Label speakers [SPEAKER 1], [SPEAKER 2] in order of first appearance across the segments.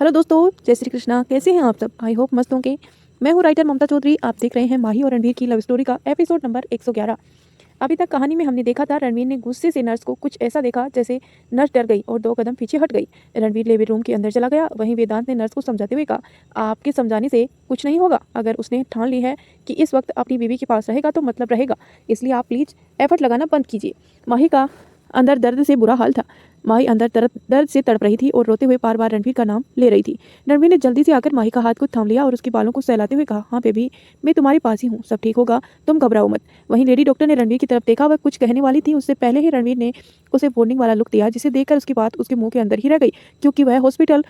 [SPEAKER 1] Hello दोस्तों, जय श्री कृष्णा। कैसे हैं आप सब? आई होप मस्त होंगे। मैं हूँ राइटर ममता चौधरी। आप देख रहे हैं माही और रणवीर की लव स्टोरी का एपिसोड नंबर 111। अभी तक कहानी में हमने देखा था रणवीर ने गुस्से से नर्स को कुछ ऐसा देखा जैसे नर्स डर गई और 2 कदम पीछे हट गई। रणवीर लेवे रूम के अंदर चला गया। वहीं वेदांत ने नर्स को समझाते हुए कहा, आपके समझाने से कुछ नहीं होगा। अगर उसने ठान ली है कि इस वक्त अपनी बीवी के पास रहेगा तो मतलब रहेगा, इसलिए आप प्लीज एफर्ट लगाना बंद कीजिए। माही का अंदर दर्द से बुरा हाल था। माही अंदर दर्द से तड़प रही थी और रोते हुए बार बार रणवीर का नाम ले रही थी। रणवीर ने जल्दी से आकर माही का हाथ को थाम लिया और उसके बालों को सहलाते हुए कहा, हाँ बेबी, मैं तुम्हारे पास ही हूँ, सब ठीक होगा, तुम घबराओ मत। वहीं लेडी डॉक्टर ने रणवीर की तरफ देखा। वह कुछ कहने वाली थी, उससे पहले ही रणवीर ने उसे वार्निंग वाला लुक दिया, जिसे देखकर उसकी बात उसके मुंह के अंदर ही रह गई, क्योंकि वह हॉस्पिटल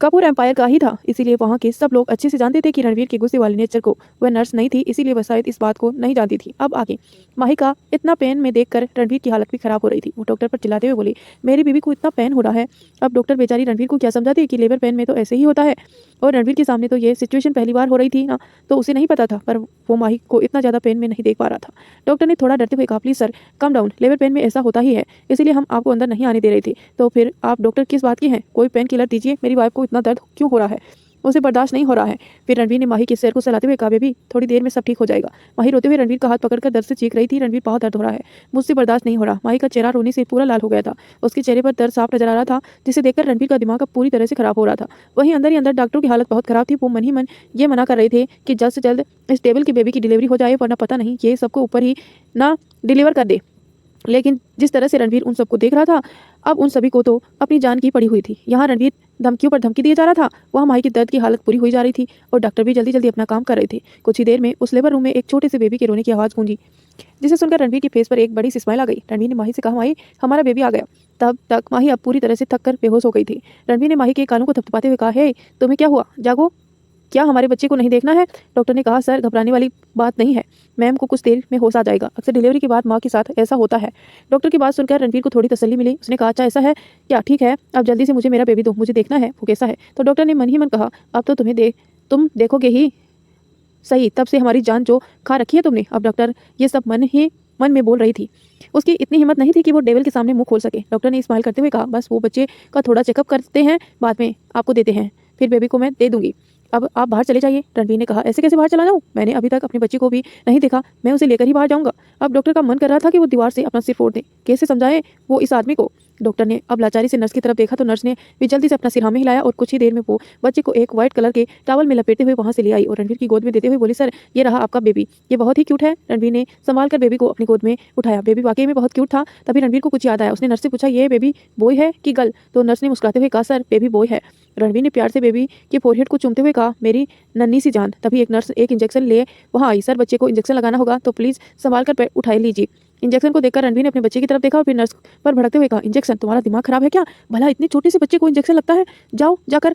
[SPEAKER 1] का पूरा एम्पायर का ही था। इसीलिए वहाँ के सब लोग अच्छे से जानते थे कि रणवीर के गुस्से वाले नेचर को। वह नर्स नहीं थी, इसीलिए वह शायद इस बात को नहीं जानती थी। अब आगे माही का इतना पेन में देखकर रणवीर की हालत भी खराब हो रही थी। वो डॉक्टर पर चिल्लाते हुए बोली, मेरी बीवी को इतना पेन हो रहा है। अब डॉक्टर बेचारी रणवीर को क्या समझाती है कि लेबर पेन में तो ऐसे ही होता है। और रणवीर के सामने तो ये सिचुएशन पहली बार हो रही थी ना, तो उसे नहीं पता था, पर वो माही को इतना ज़्यादा पेन में नहीं देख पा रहा था। डॉक्टर ने थोड़ा डरते हुए कहा, please sir come down, labour pain में ऐसा होता ही है, इसीलिए हम आपको अंदर नहीं आने दे रहे थे। तो फिर आप डॉक्टर किस बात की हैं? कोई पेन किलर दीजिए, मेरी वाइफ को इतना दर्द क्यों हो रहा है, उसे बर्दाश्त नहीं हो रहा है। फिर रणवीर ने माही के सिर को सहलाते हुए कहा, बेबी थोड़ी देर में सब ठीक हो जाएगा। माही रोते हुए रणवीर का हाथ पकड़कर दर्द से चीख रही थी, रणवीर बहुत दर्द हो रहा है, मुझसे बर्दाश्त नहीं हो रहा। माही का चेहरा रोने से पूरा लाल हो गया था। उसके चेहरे पर दर्द साफ नजर आ रहा था, जिसे देखकर रणवीर का दिमाग अब पूरी तरह से खराब हो रहा था। वहीं अंदर ही अंदर डॉक्टरों की हालत बहुत खराब थी। वो मन ही मन ये मना कर रहे थे कि जल्द से जल्द इस टेबल की बेबी की डिलीवरी हो जाए, वरना पता नहीं ये सबको ऊपर ही ना डिलीवर कर दे। लेकिन जिस तरह से रणवीर उन सबको देख रहा था, अब उन सभी को तो अपनी जान की पड़ी हुई थी। यहाँ रणवीर धमकियों पर धमकी दिए जा रहा था, वहाँ माही की दर्द की हालत पूरी हुई जा रही थी और डॉक्टर भी जल्दी जल्दी अपना काम कर रहे थे। कुछ ही देर में उस लेबर रूम में एक छोटे से बेबी के रोने की आवाज़ गूंजी, जिसे सुनकर रणवीर के फेस पर एक बड़ी सी स्माइल आ गई। रणवीर ने माही से कहा, माही हमारा बेबी आ गया। तब तक माही अब पूरी तरह से थक कर बेहोश हो गई थी। रणवीर ने माही के कानों को थपथपाते हुए कहा, हे तुम्हें क्या हुआ, जागो, क्या हमारे बच्चे को नहीं देखना है? डॉक्टर ने कहा, सर घबराने वाली बात नहीं है, मैम को कुछ देर में होश आ जाएगा, अक्सर डिलीवरी के बाद माँ के साथ ऐसा होता है। डॉक्टर की बात सुनकर रणवीर को थोड़ी तसल्ली मिली। उसने कहा, अच्छा ऐसा है क्या, ठीक है, अब जल्दी से मुझे मेरा बेबी दो, मुझे देखना है वो कैसा है। तो डॉक्टर ने मन ही मन कहा, अब तो तुम देखोगे ही सही, तब से हमारी जान जो खा रखी है तुमने। अब डॉक्टर ये सब मन में बोल रही थी। उसकी इतनी हिम्मत नहीं थी कि वो डेविल के सामने मुंह खोल सके। डॉक्टर ने स्माइल करते हुए कहा, बस वो बच्चे का थोड़ा चेकअप करते हैं, बाद में आपको देते हैं, फिर बेबी को मैं दे दूंगी। अब आप बाहर चले जाइए। रणवीर ने कहा, ऐसे कैसे बाहर चला जाऊँ, मैंने अभी तक अपने बच्चे को भी नहीं देखा, मैं उसे लेकर ही बाहर जाऊंगा। अब डॉक्टर का मन कर रहा था कि वो दीवार से अपना सिर फोड़ दे। कैसे समझाए वो इस आदमी को। डॉक्टर ने अब लाचारी से नर्स की तरफ देखा तो नर्स ने भी जल्दी से अपना सिर में हिलाया और कुछ ही देर में वो बच्चे को एक व्हाइट कलर के टॉवल में लपेटते हुए वहां से ले आई और रणवीर की गोद में देते हुए बोली, सर ये रहा आपका बेबी, ये बहुत ही क्यूट है। रणवीर ने संभाल कर बेबी को अपनी गोद में उठाया। बेबी वाकई में बहुत क्यूट था। तभी रणवीर को कुछ याद आया। उसने नर्स से पूछा, ये बेबी बॉय है कि गर्ल? तो नर्स ने मुस्कुराते हुए कहा, सर बेबी बॉय है। रणवीर ने प्यार से बेबी के फोरहेड को चूमते हुए कहा, मेरी नन्ही सी जान। तभी एक नर्स एक इंजेक्शन ले वहाँ आई। सर बच्चे को इंजेक्शन लगाना होगा, तो प्लीज संभाल कर उठा लीजिए। इंजेक्शन को देखकर रणवीर ने अपने बच्चे की तरफ देखा और फिर नर्स पर भड़कते हुए कहा, इंजेक्शन, तुम्हारा दिमाग खराब है क्या? भला इतने छोटे से बच्चे को इंजेक्शन लगता है? जाओ जाकर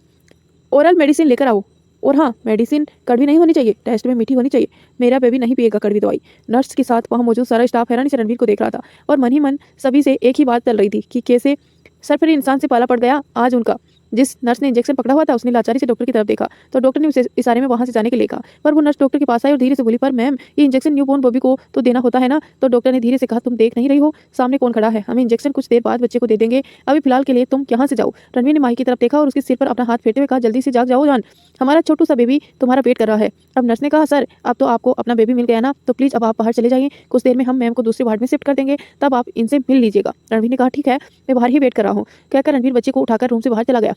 [SPEAKER 1] ओरल मेडिसिन लेकर आओ। और हाँ, मेडिसिन कड़वी नहीं होनी चाहिए, टेस्ट में मीठी होनी चाहिए, मेरा बेबी नहीं पिएगा कड़वी दवाई। नर्स के साथ वहाँ मौजूद सारा स्टाफ हैरानी से रणवीर को देख रहा था और मन ही मन सभी से एक ही बात चल रही थी कि कैसे सर फिर इंसान से पाला पड़ गया आज उनका। जिस नर्स ने इंजेक्शन पकड़ा हुआ था उसने लाचारी से डॉक्टर की तरफ देखा तो डॉक्टर ने उसे इशारे में वहां से जाने के लिए कहा, पर वो नर्स डॉक्टर के पास आई और धीरे से बोली, पर मैम ये इंजेक्शन न्यूबॉर्न बेबी को तो देना होता है ना। तो डॉक्टर ने धीरे से कहा, तुम देख नहीं रही हो सामने कौन खड़ा है, हमें इंजेक्शन कुछ देर बाद बच्चे को दे देंगे, अभी फिलहाल के लिए तुम यहाँ से जाओ। रणवीर ने माही की तरफ देखा और उसके सिर पर अपना हाथ फेरते हुए कहा, जल्दी से जाग जाओ जान, हमारा छोटू सा बेबी तुम्हारा वेट कर रहा है। अब नर्स ने कहा, सर अब तो आपको अपना बेबी मिल गया ना, तो प्लीज अब आप बाहर चले जाइए, कुछ देर में हम मैम को दूसरे वार्ड में शिफ्ट कर देंगे, तब आप इनसे मिल लीजिएगा। रणवीर ने कहा, ठीक है, मैं बाहर ही वेट कर रहा हूँ। कहकर रणवीर बच्चे को उठाकर रूम से बाहर चला गया।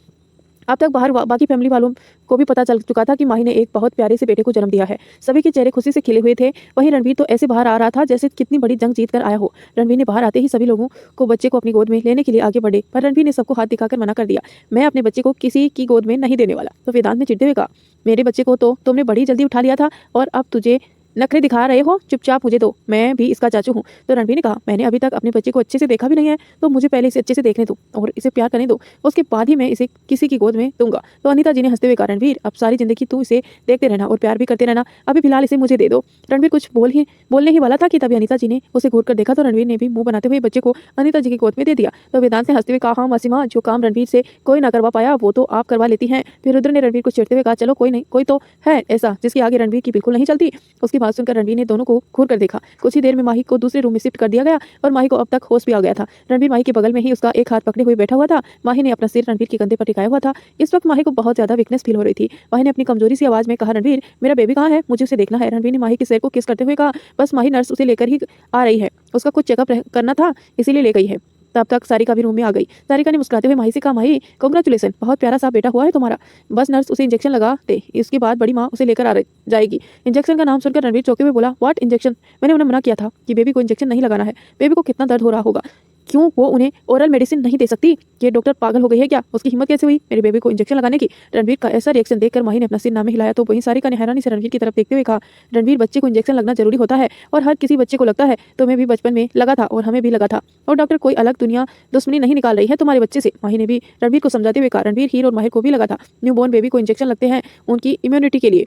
[SPEAKER 1] अब तक बाहर बाकी फैमिली वालों को भी पता चल चुका था कि माही ने एक बहुत प्यारे से बेटे को जन्म दिया है। सभी के चेहरे खुशी से खिले हुए थे। वहीं रणवीर तो ऐसे बाहर आ रहा था जैसे कितनी बड़ी जंग जीत कर आया हो। रणवीर ने बाहर आते ही सभी लोगों को बच्चे को अपनी गोद में लेने के लिए आगे बढ़े, पर रणवीर ने सबको हाथ दिखाकर मना कर दिया, मैं अपने बच्चे को किसी की गोद में नहीं देने वाला। तो वेदांत ने चिढ़ते हुए कहा, मेरे बच्चे को तो तुमने बड़ी जल्दी उठा लिया था और अब तुझे नखरे दिखा रहे हो, चुपचाप मुझे दो, मैं भी इसका चाचू हूँ। तो रणवीर ने कहा, मैंने अभी तक अपने बच्चे को अच्छे से देखा भी नहीं है, तो मुझे पहले इसे अच्छे से देखने दो और इसे प्यार करने दो, उसके बाद ही मैं इसे किसी की गोद में दूंगा। तो अनीता जी ने हंसते हुए कहा, रणवीर अब सारी जिंदगी तू इसे देखते रहना और प्यार भी करते रहना, अभी फिलहाल इसे मुझे दे दो। रणवीर कुछ बोलने ही वाला था कि तभी अनीता जी ने उसे घूर कर देखा तो रणवीर ने भी मुंह बनाते हुए बच्चे को अनीता जी की गोद में दे दिया। तो वेदांत ने हंसते हुए कहा, हाँ मासीमा, जो काम रणवीर से कोई ना करवा पाया वो तो आप करवा लेती हैं। फिर रुद्र ने रणवीर को चिढ़ते हुए कहा, चलो कोई नहीं, कोई तो है ऐसा जिसके आगे रणवीर की बिल्कुल नहीं चलती। उसकी बात सुनकर रणवीर ने दोनों को घूर कर देखा। कुछ ही देर में माही को दूसरे रूम में शिफ्ट कर दिया गया और माही को अब तक होश भी आ गया था। रणवीर माही के बगल में ही उसका एक हाथ पकड़े हुए बैठा हुआ था। माही ने अपना सिर रणवीर के कंधे पर टिकाया हुआ था। इस वक्त माही को बहुत ज्यादा वीकनेस फील हो रही थी। माही ने अपनी कमजोरी सी आवाज में कहा, रणवीर मेरा बेबी कहाँ है, मुझे उसे देखना है। रणवीर ने माही के सिर को किस करते हुए कहा, बस माही नर्स उसे लेकर ही आ रही है, उसका कुछ चेकअप करना था इसीलिए ले गई है। तब तक सारिका भी रूम में आ गई। सारिका ने मुस्कुराते हुए माही से कहा, माही कांग्रेचुलेसन, बहुत प्यारा सा बेटा हुआ है तुम्हारा। बस नर्स उसे इंजेक्शन लगा दे, इसके बाद बड़ी माँ उसे लेकर जाएगी। इंजेक्शन का नाम सुनकर रणवीर चौंके हुए बोला, व्हाट इंजेक्शन? मैंने उन्हें मना किया था कि बेबी को इंजेक्शन नहीं लगाना है। बेबी को कितना दर्द हो रहा होगा, क्यों वो उन्हें ओरल मेडिसिन नहीं दे सकती? ये डॉक्टर पागल हो गई है क्या? उसकी हिम्मत कैसे हुई मेरे बेबी को इंजेक्शन लगाने की? रणवीर का ऐसा रिएक्शन देखकर माही ने अपना सिर ना में हिलाया तो वहीं सारिका ने हैरानी से रणवीर की तरफ देखते हुए कहा, रणवीर बच्चे को इंजेक्शन लगना जरूरी होता है और हर किसी बच्चे को लगता है। तुम्हें भी बचपन में लगा था और हमें भी लगा था, और डॉक्टर कोई अलग दुनिया दुश्मनी नहीं निकाल रही है तुम्हारे बच्चे से। माही ने भी रणवीर को समझाते हुए कहा, रणवीर, हीर और माहिर को भी लगा था। न्यूबॉर्न बेबी को इंजेक्शन लगते हैं उनकी इम्यूनिटी के लिए।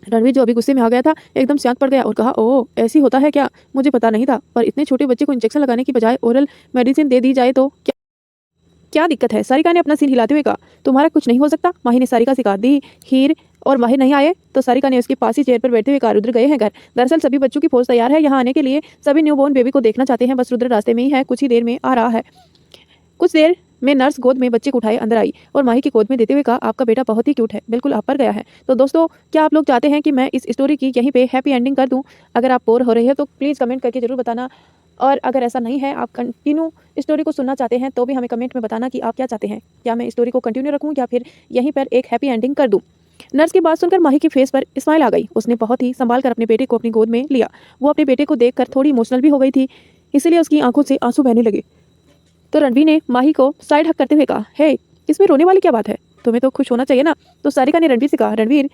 [SPEAKER 1] रणवीर जो अभी गुस्से में आ गया था एकदम शांत पड़ गया और कहा, ओह ऐसी होता है क्या, मुझे पता नहीं था। पर इतने छोटे बच्चे को इंजेक्शन लगाने की बजाय ओरल मेडिसिन दे दी जाए तो क्या दिक्कत है? सारिका ने अपना सिर हिलाते हुए कहा, तुम्हारा कुछ नहीं हो सकता। माही ने सारिका से कहा, दी हीर और माहिर नहीं आए? तो सारिका ने उसके पास ही चेयर पर बैठते हुए कहा, रुद्र गए हैं घर। दरअसल सभी बच्चों की फौज तैयार है यहाँ आने के लिए, सभी न्यूबॉर्न बेबी को देखना चाहते हैं। बस रुद्र रास्ते में ही है, कुछ ही देर में आ रहा है। कुछ देर में नर्स गोद में बच्चे को उठाए अंदर आई और माही की गोद में देते हुए कहा, आपका बेटा बहुत ही क्यूट है, बिल्कुल आप पर गया है। तो दोस्तों, क्या आप लोग चाहते हैं कि मैं इस स्टोरी की यहीं पे हैप्पी एंडिंग कर दूं? अगर आप बोर हो रहे हैं तो प्लीज़ कमेंट करके जरूर बताना, और अगर ऐसा नहीं है, आप कंटिन्यू स्टोरी को सुनना चाहते हैं तो भी हमें कमेंट में बताना कि आप क्या चाहते हैं। क्या मैं स्टोरी को कंटिन्यू रखूँ या फिर यहीं पर एक हैप्पी एंडिंग कर दूँ? नर्स की बात सुनकर माही के फेस पर स्माइल आ गई। उसने बहुत ही संभाल कर अपने बेटे को अपनी गोद में लिया। वो अपने बेटे को देखकर थोड़ी इमोशनल भी हो गई थी, इसीलिए उसकी आंखों से आंसू बहने लगे। तो रणवीर ने माही को साइड हक करते हुए कहा, हे इसमें रोने वाली क्या बात है, तुम्हें तो खुश होना चाहिए ना। तो सारिका ने रणवीर से कहा, रणवीर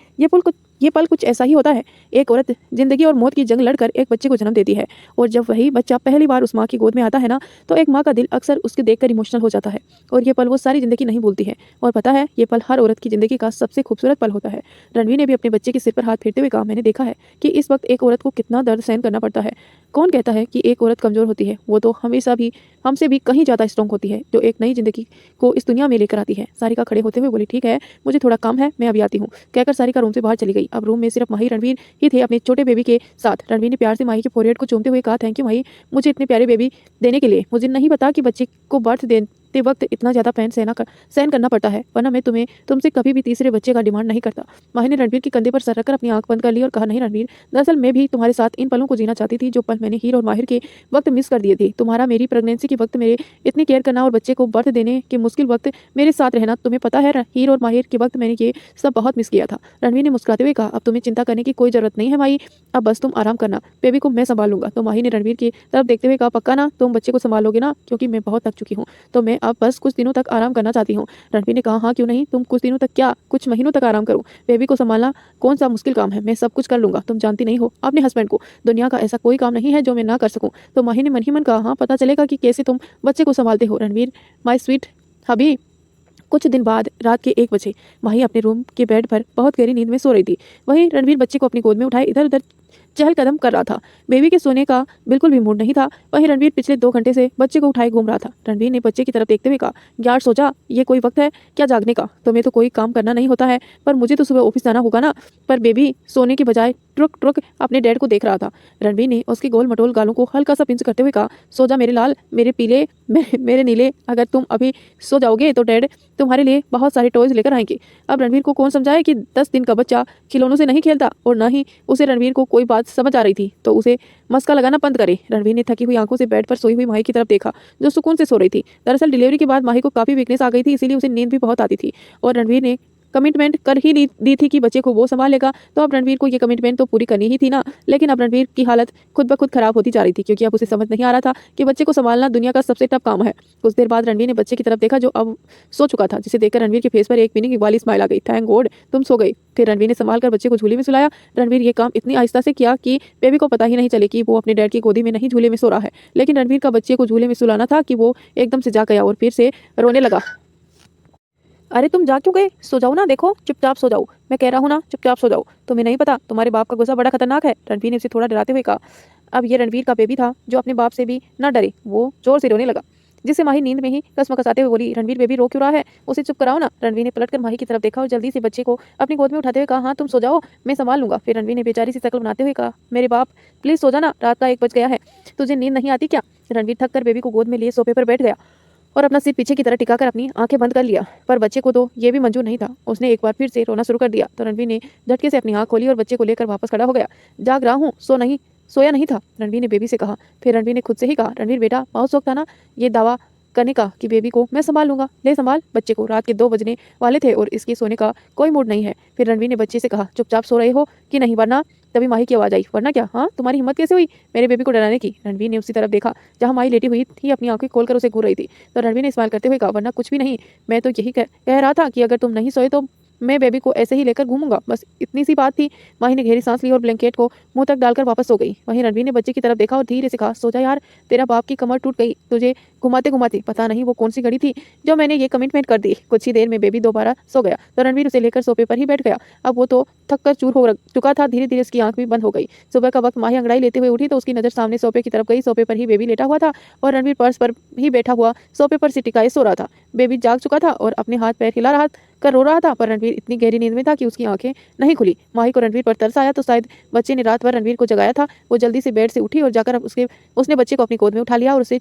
[SPEAKER 1] ये पल कुछ ऐसा ही होता है। एक औरत जिंदगी और मौत की जंग लड़कर एक बच्चे को जन्म देती है, और जब वही बच्चा पहली बार उस माँ की गोद में आता है ना, तो एक माँ का दिल अक्सर उसके देखकर इमोशनल हो जाता है, और ये पल वो सारी जिंदगी नहीं भूलती है। और पता है, ये पल हर औरत की जिंदगी का सबसे खूबसूरत पल होता है। रणवीर ने भी अपने बच्चे के सिर पर हाथ फेरते हुए कहा, मैंने देखा है कि इस वक्त एक औरत को कितना दर्द सहन करना पड़ता है। कौन कहता है कि एक औरत कमजोर होती है? वो तो हमेशा भी हमसे भी कहीं ज़्यादा स्ट्रॉन्ग होती है, जो एक नई जिंदगी को इस दुनिया में लेकर आती है। सारिका खड़े होते हुए बोली, ठीक है, मुझे थोड़ा काम है, मैं अभी आती हूँ। कहकर सारिका रूम से बाहर चली गई। अब रूम में सिर्फ माही रणवीर ही थे अपने छोटे बेबी के साथ। रणवीर ने प्यार से माही के फोरहेड को चूमते हुए कहा, थैंक यू माही, मुझे इतने प्यारे बेबी देने के लिए। मुझे नहीं पता कि बच्चे को बर्थ देते वक्त इतना ज़्यादा पेन सहन करना पड़ता है, वरना मैं तुमसे कभी भी तीसरे बच्चे का डिमांड नहीं करता। माही ने रणवीर के कंधे पर सर रखकर अपनी आंख बंद कर ली और कहा, नहीं रणवीर, दरअसल मैं भी तुम्हारे साथ इन पलों को जीना चाहती थी जो पल मैंने हीर और माहिर के वक्त मिस कर दिए थे। तुम्हारा मेरी प्रेगनेंसी के वक्त मेरे इतनी केयर करना और बच्चे को बर्थ देने के मुश्किल वक्त मेरे साथ रहना, तुम्हें पता है हीर और माहिर के वक्त मैंने ये सब बहुत मिस किया था। रणवीर ने मुस्कुराते हुए कहा, अब तुम्हें चिंता करने की कोई जरूरत नहीं है माही, अब बस तुम आराम करना, बेबी को मैं संभाल लूंगा। तो माही ने रणवीर की तरफ देखते हुए कहा, पक्का ना, तुम बच्चे को संभालोगे ना, क्योंकि मैं बहुत थक चुकी हूँ, तो मैं अब बस कुछ दिनों तक आराम करना चाहती हूँ। रणवीर ने कहा, हाँ क्यों नहीं, तुम कुछ दिनों तक क्या कुछ महीनों तक आराम करो, बेबी को संभालना कौन सा मुश्किल काम है, मैं सब कुछ कर लूंगा। तुम जानती नहीं हो अपने हस्बैंड को, दुनिया का ऐसा कोई काम नहीं है जो मैं ना कर सकूं। तो माही ने मन ही मन कहा, हाँ पता चलेगा कि कैसे तुम बच्चे को संभालते हो रणवीर, माय स्वीट हबी। कुछ दिन बाद रात के 1 बजे माही अपने रूम के बेड पर बहुत गहरी नींद में सो रही थी। वहीं रणवीर बच्चे को अपनी गोद में उठाए इधर उधर चहल कदम कर रहा था। बेबी के सोने का बिल्कुल भी मूड नहीं था। वहीं रणवीर पिछले 2 घंटे से बच्चे को उठाए घूम रहा था। रणवीर ने बच्चे की तरफ देखते हुए कहा, यार सो जा, ये कोई वक्त है क्या जागने का? तुम्हें तो कोई काम करना नहीं होता है, पर मुझे तो सुबह ऑफिस जाना होगा ना। पर बेबी सोने के बजाय ट्रुक ट्रुक अपने डैड को देख रहा था। रणवीर ने उसके गोल मटोल गालों को हल्का सा पिंच करते हुए कहा, सो जा मेरे लाल, मेरे पीले, मेरे नीले, अगर तुम अभी सो जाओगे तो डैड तुम्हारे लिए बहुत सारे टॉयज लेकर आएंगे। अब रणवीर को कौन समझाए कि 10 दिन का बच्चा खिलौनों से नहीं खेलता, और ना ही उसे रणवीर को कोई बात समझ आ रही थी, तो उसे मस्का लगाना बंद करे। रणवीर ने थकी हुई आंखों से बेड पर सोई हुई माही की तरफ देखा, जो सुकून से सो रही थी। दरअसल डिलीवरी के बाद माही को काफी वीकनेस आ गई थी, इसीलिए उसे नींद भी बहुत आती थी, और रणवीर ने कमिटमेंट कर ही दी थी कि बच्चे को वो संभालेगा, तो अब रणवीर को ये कमिटमेंट तो पूरी करनी ही थी ना। लेकिन अब रणवीर की हालत खुद ब खुद खराब होती जा रही थी, क्योंकि अब उसे समझ नहीं आ रहा था कि बच्चे को संभालना दुनिया का सबसे टफ काम है। कुछ देर बाद रणवीर ने बच्चे की तरफ देखा जो अब सो चुका था, जिसे देखकर रणवीर के फेस पर एक मीनिंग वाली स्माइल आ गई। थैंक गॉड तुम सो गई। फिर रणवीर ने संभाल कर बच्चे को झूले में सुलाया। रणवीर ये काम इतनी आहिस्ता से किया कि बेबी को पता ही नहीं चले कि वो अपने डैड की गोदी में नहीं झूले में सो रहा है। लेकिन रणवीर का बच्चे को झूले में सुलाना था कि वो एकदम से जा गया और फिर से रोने लगा। अरे तुम जा क्यों गए? सो जाओ ना, देखो चुपचाप सो जाओ, मैं कह रहा हूँ ना चुपचाप सो जाओ। तुम्हें नहीं पता तुम्हारे बाप का गुस्सा बड़ा खतरनाक है, रणवीर ने उसे थोड़ा डराते हुए कहा। अब ये रणवीर का बेबी था जो अपने बाप से भी न डरे, वो जोर से रोने लगा। जिससे माही नींद में ही कसमकसाते हुए बोली, रणवीर बेबी रो क्यों रहा है, उसे चुप कराओ ना। रणवीर ने पलटकर माही की तरफ देखा और जल्दी से बच्चे को अपनी गोद में उठाते हुए कहा, हाँ तुम सो जाओ, मैं संभाल लूंगा। फिर रणवीर ने बेचारी सी शक्ल बनाते हुए कहा, मेरे बाप प्लीज सो जाना, रात का 1 बज गया है, तुझे नींद नहीं आती क्या। रणवीर थक कर बेबी को गोद में लिए सोफे पर बैठ गया और अपना सिर पीछे की तरफ टिकाकर अपनी आंखें बंद कर लिया। पर बच्चे को तो ये भी मंजूर नहीं था। उसने एक बार फिर से रोना शुरू कर दिया तो रणवीर ने झटके से अपनी आंख खोली और बच्चे को लेकर वापस खड़ा हो गया। जाग रहा हूँ, सोया नहीं था, रणवीर ने बेबी से कहा। फिर रणवीर ने खुद से ही कहा, रणवीर बेटा बहुत शौक था ना ये दावा करने का कि बेबी को मैं संभाल लूंगा, ले संभाल बच्चे को, रात के 2 बजने वाले थे और इसके सोने का कोई मूड नहीं है। फिर रणवीर ने बच्चे से कहा, चुपचाप सो रहे हो कि नहीं, वरना। तभी माही की आवाज आई, वरना क्या, हाँ तुम्हारी हिम्मत कैसे हुई मेरे बेबी को डराने की। रणवीर ने उसी तरफ देखा जहाँ माही लेटी हुई थी, अपनी आंखें खोलकर उसे घूर रही थी। तो रणवीर ने स्माइल करते हुए कहा, वरना कुछ भी नहीं, मैं तो यही कह रहा था कि अगर तुम नहीं सोए तो मैं बेबी को ऐसे ही लेकर घूमूंगा, बस इतनी सी बात थी। माही ने गहरी सांस ली और ब्लैंकेट को मुंह तक डालकर वापस सो गई। वहीं रणवीर ने बच्चे की तरफ देखा और धीरे से कहा, सो जा यार, तेरा बाप की कमर टूट गई तुझे घुमाते घुमाते, पता नहीं वो कौन सी घड़ी थी जो मैंने ये कमिटमेंट कर दी। कुछ ही देर में बेबी दोबारा सो गया तो रणवीर उसे लेकर सोफे पर ही बैठ गया। अब वो तो थक कर चूर हो चुका था। धीरे धीरे उसकी आंख भी बंद हो गई। सुबह का वक्त माही अंगड़ाई लेते हुए उठी तो उसकी नजर सामने सोफे की तरफ गई। सोफे पर ही बेबी लेटा हुआ था और रणवीर पर्स पर ही बैठा हुआ सोफे पर सिटिकाए सो रहा था। बेबी जाग चुका था और अपने हाथ पैर हिला रहा कर रो रहा था, पर रणवीर इतनी गहरी नींद में था कि उसकी आंखें नहीं खुली। माही को रणवीर पर तरस आया तो शायद बच्चे ने रात भर रणवीर को जगाया था। वो जल्दी से बेड से उठी और जाकर उसने बच्चे को अपनी गोद में उठा लिया और उसे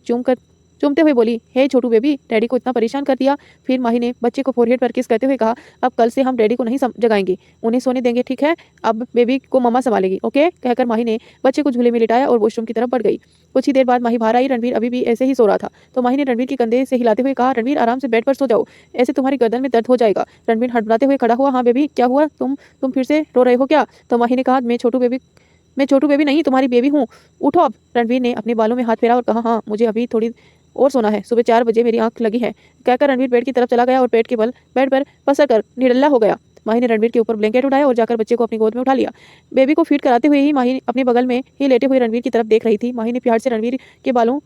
[SPEAKER 1] चूमते हुए बोली, हे छोटू बेबी, डैडी को इतना परेशान कर दिया। फिर माही ने बच्चे को फोरहेड पर किस करते हुए कहा, अब कल से हम डैडी को नहीं जगाएंगे, उन्हें सोने देंगे, ठीक है, अब बेबी को मम्मा संभालेगी, ओके। कहकर माही ने बच्चे को झूले में लिटाया और वॉशरूम की तरफ बढ़ गई। कुछ ही देर बाद माही बाहर आई। रणवीर अभी भी ऐसे ही सो रहा था तो माही ने रणवीर के कंधे से हिलाते हुए कहा, रणवीर आराम से बेड पर सो जाओ, ऐसे तुम्हारी गर्दन में दर्द हो जाएगा। रणवीर हड़बड़ाते हुए खड़ा हुआ, हाँ बेबी क्या हुआ, तुम फिर से रो रहे हो क्या। तो माही ने कहा, मैं छोटू बेबी नहीं, तुम्हारी बेबी हूँ, उठो अब। रणवीर ने अपने बालों में हाथ फेरा और कहा, हाँ मुझे अभी थोड़ी और सोना है, सुबह 4 बजे मेरी आंख लगी है। कहकर रणवीर बेड की तरफ चला गया और पेट के बल बेड पर पसर कर निडल्ला हो गया। माही ने रणवीर के ऊपर ब्लैंकेट उठाया और जाकर बच्चे को अपनी गोद में उठा लिया। बेबी को फीड कराते हुए ही माही अपने बगल में ही लेटे हुए रणवीर की तरफ देख रही थी। माही ने प्यार से रणवीर के बालों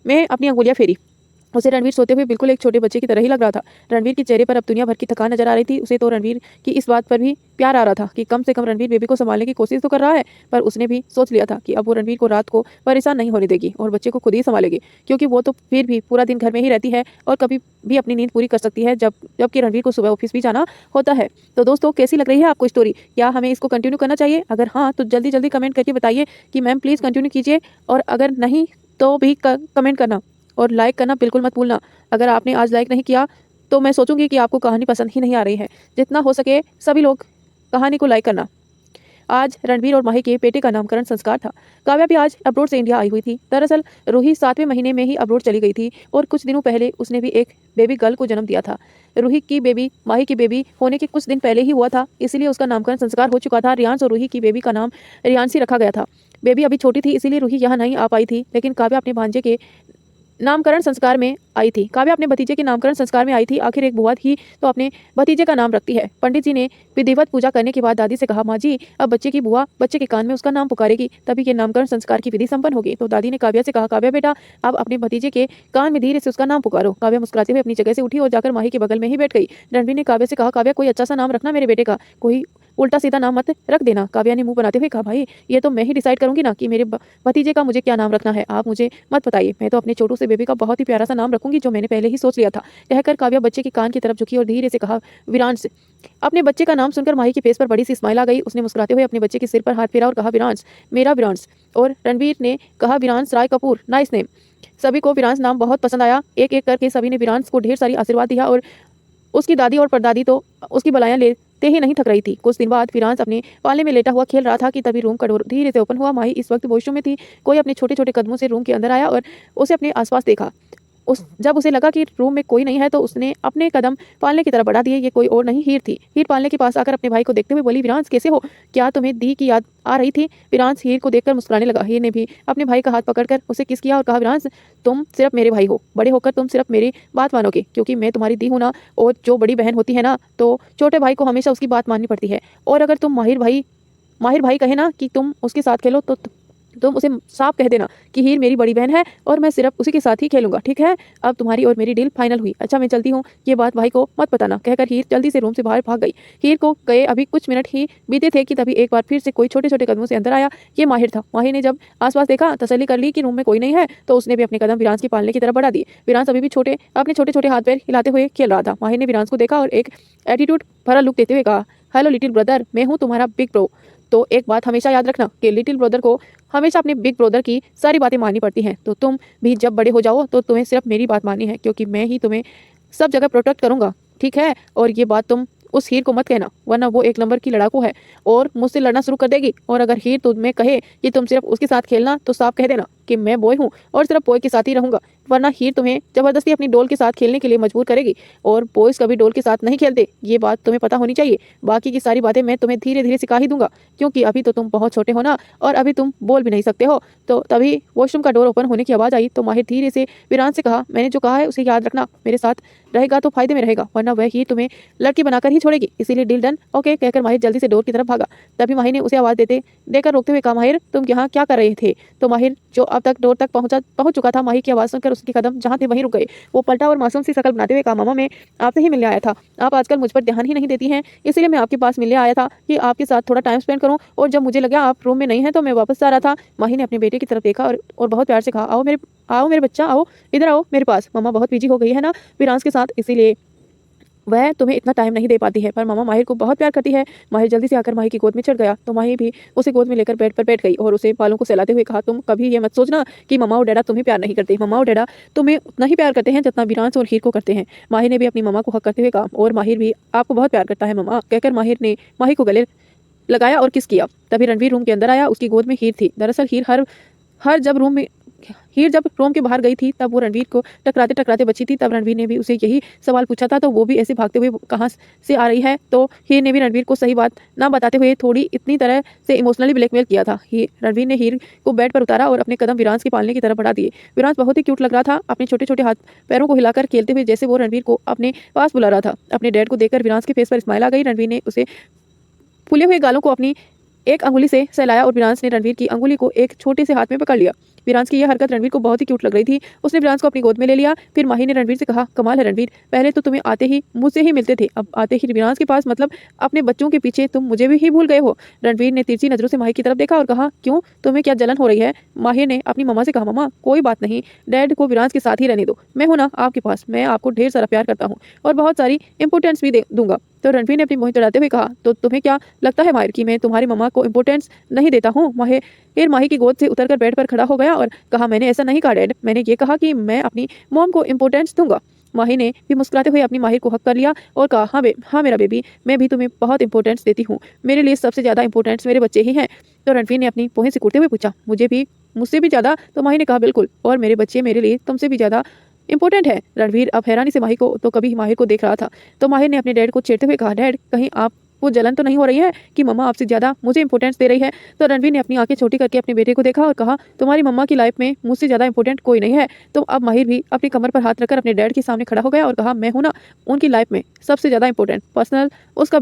[SPEAKER 1] में अपनी अंगुलियां फेरी। उसे रणवीर सोते हुए बिल्कुल एक छोटे बच्चे की तरह ही लग रहा था। रणवीर के चेहरे पर अब दुनिया भर की थकान नजर आ रही थी। उसे तो रणवीर की इस बात पर भी प्यार आ रहा था कि कम से कम रणवीर बेबी को संभालने की कोशिश तो कर रहा है। पर उसने भी सोच लिया था कि अब वो रणवीर को रात को परेशान नहीं होने देगी और बच्चे को खुद ही संभालेगी, क्योंकि वो तो फिर भी पूरा दिन घर में ही रहती है और कभी भी अपनी नींद पूरी कर सकती है जबकि रणवीर को सुबह ऑफिस भी जाना होता है। तो दोस्तों, कैसी लग रही है आपको स्टोरी? क्या हमें इसको कंटिन्यू करना चाहिए? अगर हाँ तो जल्दी जल्दी कमेंट करके बताइए कि मैम प्लीज़ कंटिन्यू कीजिए, और अगर नहीं तो भी कमेंट करना और लाइक करना बिल्कुल मत भूलना। अगर आपने आज लाइक नहीं किया तो मैं सोचूंगी कि आपको कहानी पसंद ही नहीं आ रही है। जितना हो सके सभी लोग कहानी को लाइक करना। आज रणवीर और माही के बेटे का नामकरण संस्कार था। काव्या भी आज अब्रोड से इंडिया आई हुई थी। दरअसल रूही 7वें महीने में ही अब्रोड चली गई थी और कुछ दिनों पहले उसने भी एक बेबी गर्ल को जन्म दिया था। रूही की बेबी माही की बेबी होने के कुछ दिन पहले ही हुआ था, इसलिए उसका नामकरण संस्कार हो चुका था। रियांश और रूही की बेबी का नाम रियांशी रखा गया था। बेबी अभी छोटी थी, इसीलिए रूही यहाँ नहीं आ पाई थी, लेकिन काव्या अपने भांजे के नामकरण संस्कार में आई थी। काव्या अपने भतीजे के नामकरण संस्कार में आई थी। आखिर एक बुआ ही तो अपने भतीजे का नाम रखती है। पंडित जी ने विधिवत पूजा करने के बाद दादी से कहा, माँ जी अब बच्चे की बुआ बच्चे के कान में उसका नाम पुकारेगी, तभी ये नामकरण संस्कार की विधि संपन्न होगी। तो दादी ने काव्या से कहा, काव्या बेटा अब अपने भतीजे के कान में धीरे से उसका नाम पुकारो। काव्या मुस्कुराते हुए अपनी जगह से उठी और जाकर माही के बगल में ही बैठ गई। रणवीर ने काव्या से कहा, काव्या कोई अच्छा सा नाम रखना मेरे बेटे का, कोई उल्टा सीधा नाम मत रख देना। काव्या ने मुंह बनाते हुए कहा, भाई ये तो मैं ही डिसाइड करूंगी ना कि मेरे भतीजे का मुझे क्या नाम रखना है, आप मुझे मत बताइए। मैं तो अपने छोटू से बेबी का बहुत ही प्यारा सा नाम रखूंगी जो मैंने पहले ही सोच लिया था। कहकर काव्या बच्चे के कान की तरफ झुकी और धीरे से कहा, विरांश। अपने बच्चे का नाम सुनकर माही के फेस पर बड़ी सी स्माइल आ गई। उसने मुस्कुराते हुए अपने बच्चे के सिर पर हाथ फेरा और कहा, विरांश, मेरा विरांश। और रणवीर ने कहा, विरांश राय कपूर, नाइस नेम। सभी को विरांश नाम बहुत पसंद आया। एक एक करके सभी ने विरांश को ढेर सारी आशीर्वाद दिया और उसकी दादी और परदादी तो उसकी बलायां लेते ही नहीं थक रही थी। कुछ दिन बाद विरांश अपने पाले में लेटा हुआ खेल रहा था कि तभी रूम का डोर धीरे से ओपन हुआ। माही इस वक्त वॉशरूम में थी। कोई अपने छोटे छोटे कदमों से रूम के अंदर आया और उसे अपने आसपास देखा। जब उसे लगा कि रूम में कोई नहीं है तो उसने अपने कदम पालने की तरफ बढ़ा दिए। ये कोई और नहीं, हीर थी। हीर पालने के पास आकर अपने भाई को देखते हुए बोली, विरांश कैसे हो, क्या तुम्हें दी की याद आ रही थी। विरांश हीर को देखकर मुस्कुराने लगा। हीर ने भी अपने भाई का हाथ पकड़कर उसे किस किया और कहा, विरांश तुम सिर्फ मेरे भाई हो, बड़े होकर तुम सिर्फ मेरी बात मानोगे, क्योंकि मैं तुम्हारी दी हूँ ना। और जो बड़ी बहन होती है ना तो छोटे भाई को हमेशा उसकी बात माननी पड़ती है। और अगर तुम माहिर भाई कहे ना कि तुम उसके साथ खेलो तो तुम उसे साफ कह देना कि हीर मेरी बड़ी बहन है और मैं सिर्फ उसी के साथ ही खेलूंगा, ठीक है? अब तुम्हारी और मेरी डील फाइनल हुई। अच्छा मैं चलती हूँ, ये बात भाई को मत बताना, कहकर हीर जल्दी से रूम से बाहर भाग गई। हीर को गए अभी कुछ मिनट ही बीते थे कि तभी एक बार फिर से कोई छोटे छोटे कदमों से अंदर आया। ये माहिर था। माहिर ने जब आसपास देखा, तसल्ली कर ली कि रूम में कोई नहीं है, तो उसने भी अपने कदम विरांस की पालने की तरफ बढ़ा दिए। विरांस अभी भी अपने छोटे छोटे हाथ पैर हिलाते हुए खेल रहा था। माहिर ने विरांस को देखा और एक एटीट्यूड भरा लुक देते हुए कहा, हेलो लिटिल ब्रदर, मैं हूँ तुम्हारा बिग ब्रो। तो एक बात हमेशा याद रखना कि लिटिल ब्रदर को हमेशा अपने बिग ब्रदर की सारी बातें माननी पड़ती हैं। तो तुम भी जब बड़े हो जाओ तो तुम्हें सिर्फ मेरी बात माननी है, क्योंकि मैं ही तुम्हें सब जगह प्रोटेक्ट करूंगा, ठीक है? और ये बात तुम उस हीर को मत कहना, वरना वो एक नंबर की लड़ाकू है और मुझसे लड़ना शुरू कर देगी। और अगर हीर तुम्हें कहे कि तुम सिर्फ उसके साथ खेलना, तो साफ कह देना कि मैं बॉय हूँ और सिर्फ बॉय के साथ ही रहूंगा, वरना हीर तुम्हें जबरदस्ती अपनी डोल के साथ खेलने के लिए मजबूर करेगी। और बॉयज कभी डोल के साथ नहीं खेलते, ये बात तुम्हें पता होनी चाहिए। बाकी की सारी बातें मैं तुम्हें धीरे धीरे सिखा ही दूंगा, क्योंकि अभी तो तुम बहुत छोटे हो ना, और अभी तुम बोल भी नहीं सकते हो। तो तभी वॉशरूम का डोर ओपन होने की आवाज़ आई, तो माहिर धीरे से विरान से कहा, मैंने जो कहा है उसे याद रखना, मेरे साथ रहेगा तो फायदे में रहेगा, वरना वह ही तुम्हें लड़की बनाकर ही छोड़ेगी, इसीलिए डील डन, ओके? कहकर माहिर जल्दी से डोर की तरफ भागा। तभी माहिर ने उसे आवाज़ देकर रोकते हुए कहा, माहिर तुम यहाँ क्या कर रहे थे? तो माहिर जो अब तक डोर तक पहुंच चुका था, माहिर की आवाज़ सुनकर उसके कदम जहाँ थे वहीं रुक गए। वो पलटा और मासूम सी शक्ल बनाते हुए कहा, मामा मैं आपसे ही मिलने आया था, आप आजकल मुझ पर ध्यान ही नहीं देती हैं, इसीलिए मैं आपके पास मिलने आया था कि आपके साथ थोड़ा टाइम स्पेंड करूं, और जब मुझे लगा आप रूम में नहीं हैं तो मैं वापस आ रहा था। माहिर ने अपने बेटे की तरफ देखा और बहुत प्यार से कहा, आओ मेरे बच्चा, आओ इधर आओ मेरे पास। मम्मा बहुत बिजी हो गई है ना विरांस के साथ, इसीलिए वह तुम्हें इतना टाइम नहीं दे पाती है, पर मामा माहिर को बहुत प्यार करती है। माहिर जल्दी से आकर माहिर की गोद में चढ़ गया, तो माहिर भी उसे गोद में लेकर बेड पर बैठ गई और उसे बालों को सहलाते हुए कहा, तुम कभी ये मत सोचना कि मम्मा और डैडा तुम्हें प्यार नहीं करते, मम्मा और डैडा तुम्हें उतना ही प्यार करते हैं जितना विरांस और हीर को करते हैं। माहिर ने भी अपनी मम्मा को हक करते हुए कहा, और माहिर भी आपको बहुत प्यार करता है मम्मा, कहकर माहिर ने माहिर को गले लगाया और किस किया। तभी रणवीर रूम के अंदर आया, उसकी गोद में हीर थी। दरअसल हीर जब रूम के बाहर गई थी तब वो रणवीर को टकराते टकराते बची थी। तब रणवीर ने भी उसे यही सवाल पूछा था, तो वो भी ऐसे भागते हुए कहाँ से आ रही है। तो हीर ने भी रणवीर को सही बात ना बताते हुए थोड़ी इतनी तरह से इमोशनली ब्लैकमेल किया था। रणवीर ने हीर को बेड पर उतारा और अपने कदम विरांस के पालने की तरफ बढ़ा दिए। विरांस बहुत ही क्यूट लग रहा था, अपने छोटे छोटे हाथ पैरों को हिलाकर खेलते हुए, जैसे वो रणवीर को अपने पास बुला रहा था। अपने डैड को देखकर विरांस के फेस पर स्माइल आ गई। रणवीर ने उसे फूले हुए गालों को अपनी एक अंगुली से सहलाया और विरांस ने रणवीर की अंगुली को एक छोटे से हाथ में पकड़ लिया। विरांस की यह हरकत रणवीर को बहुत ही क्यूट लग रही थी। उसने विरांस को अपनी गोद में ले लिया। फिर माही ने रणवीर से कहा, कमाल है रणवीर, पहले तो तुम्हें आते ही मुझसे ही मिलते थे, अब आते ही विरांस के पास, मतलब अपने बच्चों के पीछे तुम मुझे भी ही भूल गए हो। रणवीर ने तिरछी नजरों से माही की तरफ देखा और कहा, क्यों, तुम्हें क्या जलन हो रही है? माही ने अपनी मम्मा से कहा, मम्मा कोई बात नहीं, डैड को विरांस के साथ ही रहने दो, मैं हूं ना आपके पास, मैं आपको ढेर सारा प्यार करता हूँ और बहुत सारी इंपोर्टेंस भी दूंगा। तो रणवीर ने अपनी मोहित चढ़ाते हुए कहा, तो तुम्हें क्या लगता है माहिर कि मैं तुम्हारी मम्मा को इंपोर्टेंस नहीं देता हूँ? माहिर माही की गोद से उतरकर बेड पर खड़ा हो गया और कहा, मैंने ऐसा नहीं कहा डैड, मैंने ये कहा कि मैं अपनी मॉम को इंपोर्टेंस दूंगा। माही ने भी मुस्कुराते हुए अपनी माहिर को हक कर लिया और कहा, हाँ मेरा बेबी, मैं भी तुम्हें बहुत इंपॉर्टेंस देती हूँ, मेरे लिए सबसे ज़्यादा इंपॉर्टेंस मेरे बच्चे ही हैं। तो रणवीर ने अपनी पोहे सिकुड़ते हुए पूछा, मुझसे भी ज़्यादा? तो माही ने कहा, बिल्कुल, और मेरे बच्चे मेरे लिए तुमसे भी ज़्यादा इंपॉर्टेंट है। रणवीर अब हैरानी से माही को तो कभी माहिर को देख रहा था। तो माहिर ने अपने डैड को छेड़ते हुए कहा, डैड कहीं आपको जलन तो नहीं हो रही है कि मम्मा आपसे ज़्यादा मुझे इंपॉर्टेंस दे रही है? तो रणवीर ने अपनी आंखें छोटी करके अपने बेटे को देखा और कहा, तुम्हारी मम्मा की लाइफ में मुझसे ज़्यादा इंपॉर्टेंट कोई नहीं है। तो अब माहिर भी अपनी कमर पर हाथ रखकर अपने डैड के सामने खड़ा हो गया और कहा, मैं हूँ ना उनकी लाइफ में सबसे ज़्यादा इंपॉर्टेंट पर्सन उसका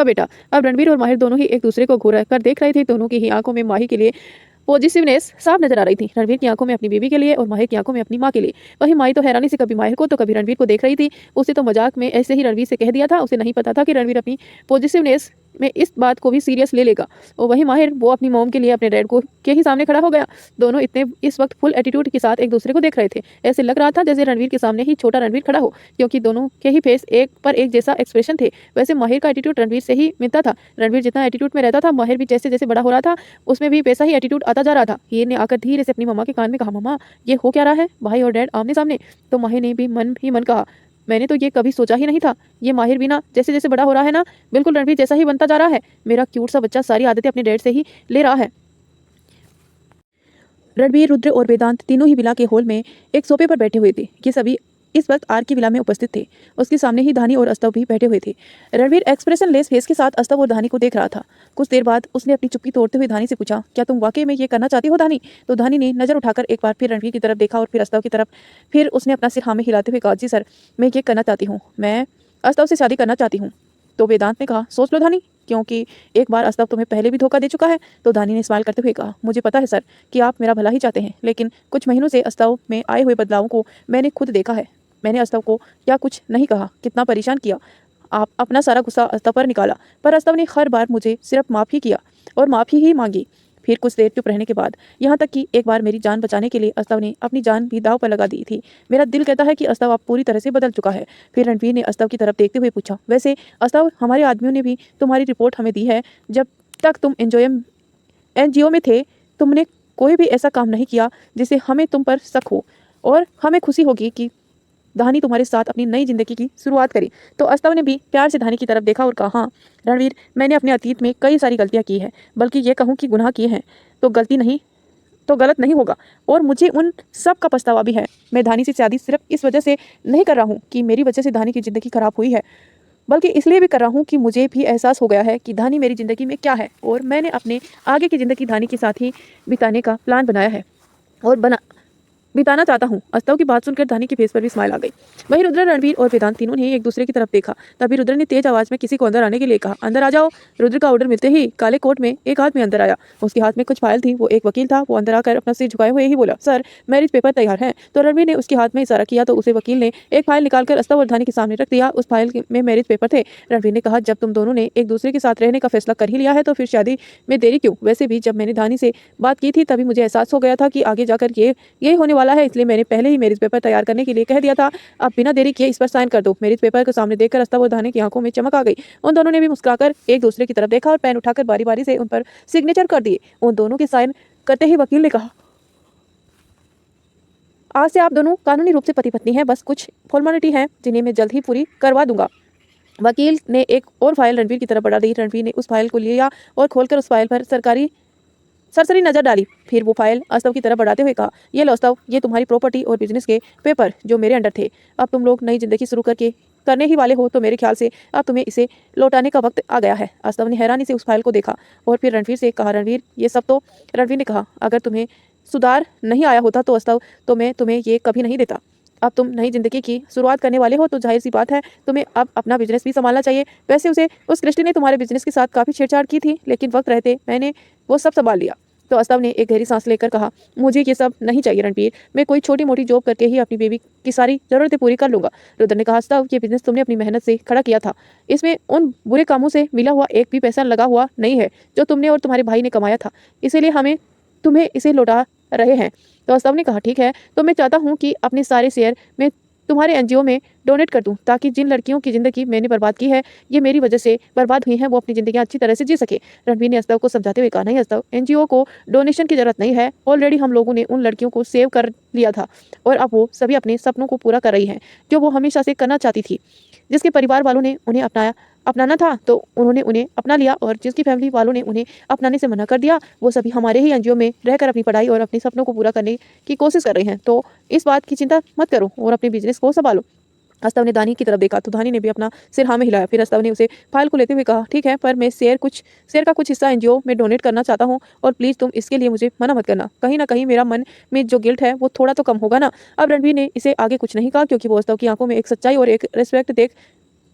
[SPEAKER 1] बेटा। अब रणवीर और माहिर दोनों ही एक दूसरे को घूर कर देख रहे थे। दोनों की ही आंखों में माही के लिए पॉजिटिवनेस साफ नजर आ रही थी। रणवीर की आंखों में अपनी बीवी के लिए और माहिर की आंखों में अपनी माँ के लिए। वहीं माही तो हैरानी से कभी माहिर को तो कभी रणवीर को देख रही थी। उसे तो मजाक में ऐसे ही रणवीर से कह दिया था, उसे नहीं पता था कि रणवीर अपनी पॉजिटिवनेस में इस बात को भी सीरियस ले लेगा। और वहीं माहिर वो अपनी मॉम के लिए अपने डैड को के ही सामने खड़ा हो गया। दोनों इस वक्त फुल एटीट्यूड के साथ एक दूसरे को देख रहे थे। ऐसे लग रहा था जैसे रणवीर के सामने ही छोटा रणवीर खड़ा हो, क्योंकि दोनों के ही फेस एक पर एक जैसा एक्सप्रेशन थे। वैसे माहिर का एटीट्यूड रणवीर से ही मिलता था। रणवीर जितना एटीट्यूड में रहता था, माहिर भी जैसे जैसे बड़ा हो रहा था उसमें भी वैसा ही एटीट्यूड आता जा रहा था। हीर ने आकर धीरे से अपनी मम्मा के कान में कहा, मम्मा ये हो क्या रहा है, भाई और डैड आमने सामने? तो माहिर ने भी मन ही मन कहा, मैंने तो ये कभी सोचा ही नहीं था। ये माहिर भी ना जैसे जैसे बड़ा हो रहा है ना, बिल्कुल रणवीर जैसा ही बनता जा रहा है। मेरा क्यूट सा बच्चा सारी आदतें अपने डैड से ही ले रहा है। रणवीर, रुद्र और वेदांत तीनों ही विला के हॉल में एक सोफे पर बैठे हुए थे। ये सभी इस वक्त आर की विला में उपस्थित थे। उसके सामने ही धानी और अस्तव भी बैठे हुए थे। रणवीर एक्सप्रेशन लेस फेस के साथ अस्तव और धानी को देख रहा था। कुछ देर बाद उसने अपनी चुप्पी तोड़ते हुए धानी से पूछा, क्या तुम वाकई में ये करना चाहती हो धानी? तो धानी ने नजर उठाकर एक बार फिर रणवीर की तरफ देखा और फिर अस्तव की तरफ। फिर उसने अपना सिर हाँ में हिलाते हुए कहा, जी सर, मैं ये करना चाहती हूँ, मैं अस्तव से शादी करना चाहती हूँ। तो वेदांत ने कहा, सोच लो धानी, क्योंकि एक बार अस्तव तुम्हें पहले भी धोखा दे चुका है। तो धानी ने सवाल करते हुए कहा, मुझे पता है सर कि आप मेरा भला ही चाहते हैं, लेकिन कुछ महीनों से अस्तव में आए हुए बदलावों को मैंने खुद देखा है। मैंने अस्तव को क्या कुछ नहीं कहा, कितना परेशान किया, आप अपना सारा गुस्सा अस्तव पर निकाला, पर अस्तव ने हर बार मुझे सिर्फ माफ़ी किया और माफ़ी ही मांगी। फिर कुछ देर चुप रहने के बाद, यहाँ तक कि एक बार मेरी जान बचाने के लिए अस्तव ने अपनी जान भी दांव पर लगा दी थी। मेरा दिल कहता है कि अस्तव अब पूरी तरह से बदल चुका है। फिर रणवीर ने अस्तव की तरफ देखते हुए पूछा, वैसे अस्तव, हमारे आदमियों ने भी तुम्हारी रिपोर्ट हमें दी है। जब तक तुम एनजीओ में थे, तुमने कोई भी ऐसा काम नहीं किया जिससे हमें तुम पर शक हो, और हमें खुशी होगी कि धानी तुम्हारे साथ अपनी नई जिंदगी की शुरुआत करी। तो अस्तव ने भी प्यार से धानी की तरफ देखा और कहा, हाँ रणवीर, मैंने अपने अतीत में कई सारी गलतियां की हैं, बल्कि ये कहूँ कि गुनाह किए हैं तो गलत नहीं होगा, और मुझे उन सब का पछतावा भी है। मैं धानी से शादी सिर्फ इस वजह से नहीं कर रहा हूँ कि मेरी वजह से धानी की ज़िंदगी खराब हुई है, बल्कि इसलिए भी कर रहा हूँ कि मुझे भी एहसास हो गया है कि धानी मेरी ज़िंदगी में क्या है, और मैंने अपने आगे की ज़िंदगी धानी के साथ ही बिताने का प्लान बनाया है और बिताना चाहता हूँ। अस्तव की बात सुनकर धानी के फेस पर भी स्माइल आ गई। वहीं रुद्र, रणवीर और वेदांत तीनों ने एक दूसरे की तरफ देखा। तभी रुद्र ने तेज आवाज में किसी को अंदर आने के लिए कहा, अंदर आ जाओ। रुद्र का ऑर्डर मिलते ही काले कोट में एक आदमी अंदर आया। उसके हाथ में कुछ फाइल थी। वो एक वकील था। वो अंदर आकर अपना सिर झुकाए हुए ही बोला, सर मैरिज पेपर तैयार है। तो रणवीर ने उसके हाथ में इशारा किया तो उसे वकील ने एक फाइल निकालकर अस्तव और धानी के सामने रख दिया। उस फाइल में मैरिज पेपर थे। रणवीर ने कहा, जब तुम दोनों ने एक दूसरे के साथ रहने का फैसला कर ही लिया है तो फिर शादी में देरी क्यों? वैसे भी जब मैंने धानी से बात की थी तभी मुझे एहसास हो गया था कि आगे जाकर ये होने वाला है, इसलिए मैंने पहले ही मैरिज पेपर तैयार करने के लिए कह दिया था। अब बिना देरी किए इस पर साइन कर दो। मैरिज पेपर को सामने देखकर अस्तव और धानी की आंखों में चमक आ गई। उन दोनों ने भी मुस्कुराकर एक दूसरे की तरफ देखा और पेन उठाकर बारी बारी से उन पर सिग्नेचर कर दिए। उन दोनों के साइन करते ही वकील ने कहा, आज से आप दोनों कानूनी रूप से पति पत्नी हैं। बस कुछ फॉर्मेलिटी हैं जिन्हें मैं जल्द ही पूरी करवा दूंगा। वकील ने एक और फाइल रणवीर की तरफ बढ़ा दी। रणवीर ने उस फाइल को लिया और खोलकर उस फाइल पर सरसरी नजर डाली। फिर वो फाइल अस्तव की तरफ बढ़ाते हुए कहा, ये लो अस्तव, ये तुम्हारी प्रॉपर्टी और बिजनेस के पेपर जो मेरे अंडर थे। अब तुम लोग नई जिंदगी शुरू करने ही वाले हो, तो मेरे ख्याल से अब तुम्हें इसे लौटाने का वक्त आ गया है। अस्तव ने हैरानी से उस फाइल को देखा और फिर रणवीर से कहा, रणवीर ये सब तो। रणवीर ने कहा, अगर तुम्हें सुधार नहीं आया होता तो अस्तव, तो मैं तुम्हें ये कभी नहीं देता। अब तुम नई जिंदगी की शुरुआत करने वाले हो तो जाहिर सी बात है तुम्हें अब अपना बिजनेस भी संभालना चाहिए। वैसे उस क्रिस्टी ने तुम्हारे बिजनेस के साथ काफ़ी छेड़छाड़ की थी, लेकिन वक्त रहते मैंने वो सब संभाल लिया। तो अस्तव ने एक गहरी सांस लेकर कहा, मुझे ये सब नहीं चाहिए रणवीर, मैं कोई छोटी मोटी जॉब करके ही अपनी बेबी की सारी ज़रूरतें पूरी कर लूँगा। रुद्र ने कहा, अस्तव ये बिजनेस तुमने अपनी मेहनत से खड़ा किया था, इसमें उन बुरे कामों से मिला हुआ एक भी पैसा लगा हुआ नहीं है जो तुमने और तुम्हारे भाई ने कमाया था, इसीलिए हमें तुम्हें इसे लौटा रहे हैं। तो अस्तव ने कहा, ठीक है, तो मैं चाहता हूँ कि अपने सारे शेयर मैं तुम्हारे एनजीओ में डोनेट कर दूं, ताकि जिन लड़कियों की ज़िंदगी मैंने बर्बाद की है, ये मेरी वजह से बर्बाद हुई हैं, वो अपनी ज़िंदगी अच्छी तरह से जी सके। रणवीर ने अस्तव को समझाते हुए कहा, नहीं अस्तव, एनजीओ को डोनेशन की ज़रूरत नहीं है। ऑलरेडी हम लोगों ने उन लड़कियों को सेव कर लिया था और अब वो सभी अपने सपनों को पूरा कर रही हैं जो वो हमेशा से करना चाहती थी। जिसके परिवार वालों ने उन्हें अपनाना था तो उन्होंने उन्हें अपना लिया, और जिसकी फैमिली वालों ने उन्हें अपनाने से मना कर दिया वो सभी हमारे ही एनजीओ में रहकर अपनी पढ़ाई और अपने सपनों को पूरा करने की कोशिश कर रहे हैं। तो इस बात की चिंता मत करो और अपने बिजनेस को संभालो। अस्तव ने धानी की तरफ देखा तो धानी ने भी अपना सिर हाँ में हिलाया। फिर अस्तव ने उसे फाइल को लेते हुए कहा, ठीक है, पर मैं शेयर का कुछ हिस्सा एनजीओ में डोनेट करना चाहता हूँ, और प्लीज़ तुम इसके लिए मुझे मना मत करना। कहीं ना कहीं मेरा मन में जो गिल्ट है वो थोड़ा तो कम होगा ना। अब रणवीर ने इसे आगे कुछ नहीं कहा, क्योंकि वो अस्तव की आंखों में एक सच्चाई और एक रिस्पेक्ट देख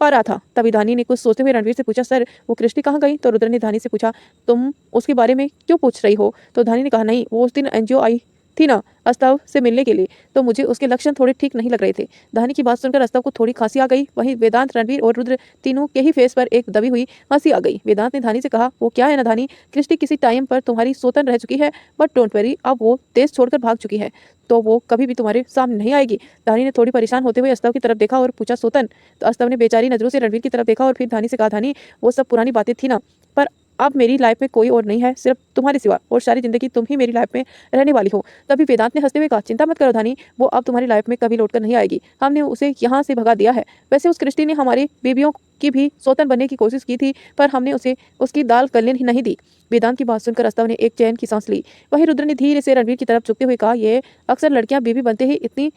[SPEAKER 1] पा रहा था। तभी धानी ने कुछ सोचते हुए रणवीर से पूछा, सर वो कृष्टि कहाँ गई? तो रुद्र ने धानी से पूछा, तुम उसके बारे में क्यों पूछ रही हो? तो धानी ने कहा, नहीं, वो उस दिन एनजीओ आई थी ना अस्तव से मिलने के लिए, तो मुझे उसके लक्षण थोड़े ठीक नहीं लग रहे थे। धानी की बात सुनकर अस्तव को थोड़ी खांसी आ गई। वहीं वेदांत, रणवीर और रुद्र तीनों के ही फेस पर एक दबी हुई हंसी आ गई। वेदांत ने धानी से कहा, वो क्या है ना धानी, कृष्टि किसी टाइम पर तुम्हारी सोतन रह चुकी है, बट डोंट वरी, अब वो देश छोड़कर भाग चुकी है, तो वो कभी भी तुम्हारे सामने नहीं आएगी। धानी ने थोड़ी परेशान होते हुए अस्तव की तरफ देखा और पूछा, सोतन? तो अस्तव ने बेचारी नजरों से रणवीर की तरफ देखा और फिर धानी से कहा, धानी वो सब पुरानी बातें थी ना, पर अब मेरी लाइफ में कोई और नहीं है सिर्फ तुम्हारे सिवा, और सारी जिंदगी तुम ही मेरी लाइफ में रहने वाली हो। तभी वेदांत ने हंसते हुए कहा, चिंता मत करो धानी, वो अब तुम्हारी लाइफ में कभी लौटकर नहीं आएगी, हमने उसे यहाँ से भगा दिया है। वैसे उस कृष्टि ने हमारी बेबियों की भी सौतन बनने की कोशिश की थी, पर हमने उसे उसकी दाल गलने ही नहीं दी। वेदांत की बात सुनकर अस्तव ने एक चैन की सांस ली। वहीं रुद्र ने धीरे से रणवीर की तरफ झुकते हुए कहा, ये अक्सर लड़कियां बेबी बनते ही इतनी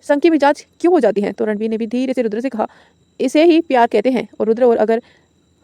[SPEAKER 1] संकी मिजाज क्यों हो जाती हैं? तो रणवीर ने भी धीरे से रुद्र से कहा, इसे ही प्यार कहते हैं। और रुद्र, और अगर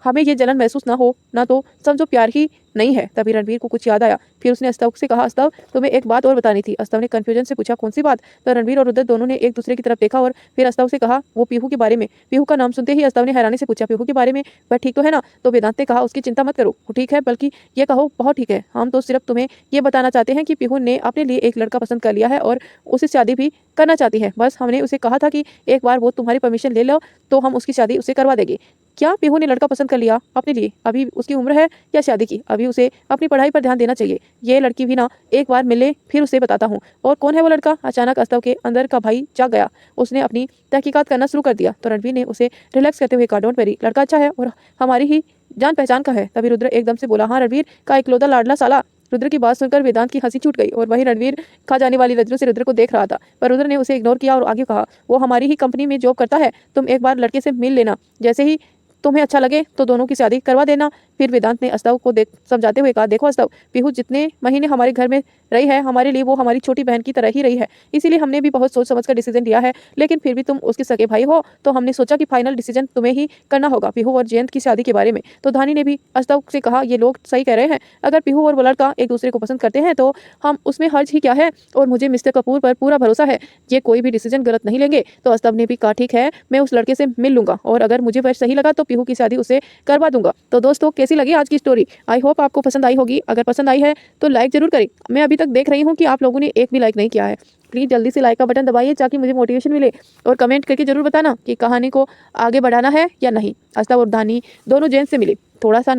[SPEAKER 1] हमें ये जलन महसूस ना हो ना तो समझो प्यार ही नहीं है। तभी रणवीर को कुछ याद आया। फिर उसने अस्तव से कहा, अस्तव तुम्हें एक बात और बतानी थी। अस्तव ने कन्फ्यूजन से पूछा, कौन सी बात? तो रणवीर और रुद्र दोनों ने एक दूसरे की तरफ देखा और फिर अस्तव से कहा, वो पीहू के बारे में। पीहू का नाम सुनते ही अस्तव ने हैरानी से पूछा, पीहू के बारे में? वह ठीक तो है ना? तो वेदांत ने कहा, उसकी चिंता मत करो, वो ठीक है, बल्कि ये कहो बहुत ठीक है। हम तो सिर्फ तुम्हें ये बताना चाहते हैं कि पीहू ने अपने लिए एक लड़का पसंद कर लिया है और उससे शादी भी करना चाहती है। बस हमने उसे कहा था कि एक बार वो तुम्हारी परमिशन ले लो तो हम उसकी शादी उसे करवा देंगे। क्या पीहू ने लड़का पसंद कर लिया अपने लिए? अभी उसकी उम्र है या शादी की? अभी उसे अपनी पढ़ाई पर ध्यान देना चाहिए। ये लड़की भी ना एक बार मिले फिर उसे बताता हूँ। और कौन है वो लड़का? अचानक अस्तव के अंदर का भाई जाग गया। उसने अपनी तहकीकात करना शुरू कर दिया। तो रणवीर ने उसे रिलैक्स करते हुए कहा, डोंट वेरी, लड़का अच्छा है और हमारी ही जान पहचान का है। तभी रुद्र एकदम से बोला, हाँ, रणवीर का इकलौता लाडला साला। रुद्र की बात सुनकर वेदांत की हंसी छूट गई और वहीं रणवीर खा जाने वाली नजरों से रुद्र को देख रहा था। पर रुद्र ने उसे इग्नोर किया और आगे कहा, वो हमारी ही कंपनी में जॉब करता है, तुम एक बार लड़के से मिल लेना, जैसे ही तुम्हें अच्छा लगे तो दोनों की शादी करवा देना। फिर वेदांत ने अस्तव को समझाते हुए कहा, देखो अस्तव, पीहू जितने महीने हमारे घर में रही है हमारे लिए वो हमारी छोटी बहन की तरह ही रही है, इसीलिए हमने भी बहुत सोच समझ कर डिसीजन लिया है। लेकिन फिर भी तुम उसके सगे भाई हो तो हमने सोचा कि फाइनल डिसीजन तुम्हें ही करना होगा पीहू और जयंत की शादी के बारे में। तो धानी ने भी अस्तव से कहा, ये लोग सही कह रहे हैं, अगर पीहू और वो लड़का एक दूसरे को पसंद करते हैं तो हम उसमें हर्ज ही क्या है, और मुझे मिस्टर कपूर पर पूरा भरोसा है, ये कोई भी डिसीजन गलत नहीं लेंगे। तो अस्तव ने भी कहा, ठीक है, मैं उस लड़के से मिल लूंगा और अगर मुझे वह सही लगा तो पीहू की शादी उसे करवा दूंगा। तो दोस्तों, कैसी लगी आज की स्टोरी? आई होप आपको पसंद आई होगी। अगर पसंद आई है तो लाइक जरूर करें। मैं अभी तक देख रही हूँ कि आप लोगों ने एक भी लाइक नहीं किया है। प्लीज जल्दी से लाइक का बटन दबाइए ताकि मुझे मोटिवेशन मिले, और कमेंट करके जरूर बताना कि कहानी को आगे बढ़ाना है या नहीं। अस्तव और धानी दोनों जयंत से मिले। थोड़ा सा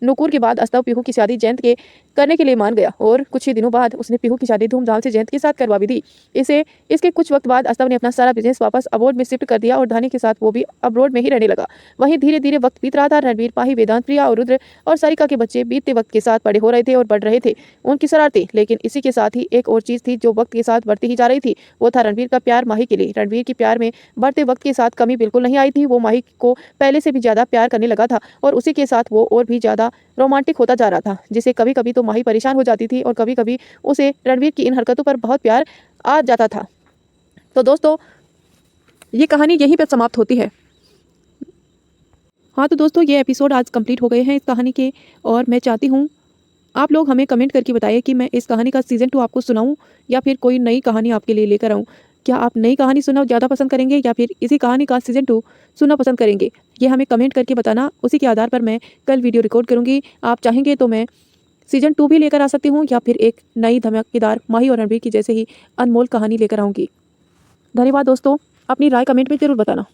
[SPEAKER 1] नुकुर के बाद अस्तव पीहू की शादी जयंत के करने के लिए मान गया और कुछ ही दिनों बाद उसने पीहू की शादी धूमधाम से जयंत के साथ करवा भी दी। इसके कुछ वक्त बाद अस्तव ने अपना सारा बिजनेस वापस अब्रॉड में शिफ्ट कर दिया और धानी के साथ वो भी अब्रॉड में ही रहने लगा। वहीं धीरे धीरे वक्त बीत रहा था। रणवीर, पाही, वेदांत, प्रिया और रुद्र और सारिका के बच्चे बीतते वक्त के साथ बड़े हो रहे थे और बढ़ रहे थे उनकी शरारतें। लेकिन इसी के साथ ही एक और चीज थी जो वक्त के साथ बढ़ती ही जा रही थी, वो था रणवीर का प्यार माही के लिए। रणवीर के प्यार में बढ़ते वक्त के साथ कमी बिल्कुल नहीं आई थी। वो माही को पहले से भी ज्यादा प्यार करने लगा था और उसी के साथ वो और भी ज्यादा रोमांटिक होता जा रहा था, जिसे कभी कभी तो माही परेशान हो जाती थी और कभी कभी उसे रणवीर की इन हरकतों पर बहुत प्यार आ जाता था। तो दोस्तों, ये कहानी यहीं पर समाप्त होती है। हाँ, तो दोस्तों, ये एपिसोड आज कंप्लीट हो गए हैं इस कहानी के, और मैं चाहती हूँ आप लोग हमें कमेंट करके बताइए कि मैं इस कहानी का सीजन 2 आपको सुनाऊं या फिर कोई नई कहानी आपके लिए लेकर आऊं। क्या आप नई कहानी सुनना ज़्यादा पसंद करेंगे या फिर इसी कहानी का सीजन 2 सुनना पसंद करेंगे? ये हमें कमेंट करके बताना। उसी के आधार पर मैं कल वीडियो रिकॉर्ड करूँगी। आप चाहेंगे तो मैं सीजन 2 भी लेकर आ सकती हूँ या फिर एक नई धमाकेदार माही और रणवीर की जैसे ही अनमोल कहानी लेकर आऊँगी। धन्यवाद दोस्तों, अपनी राय कमेंट में ज़रूर बताना।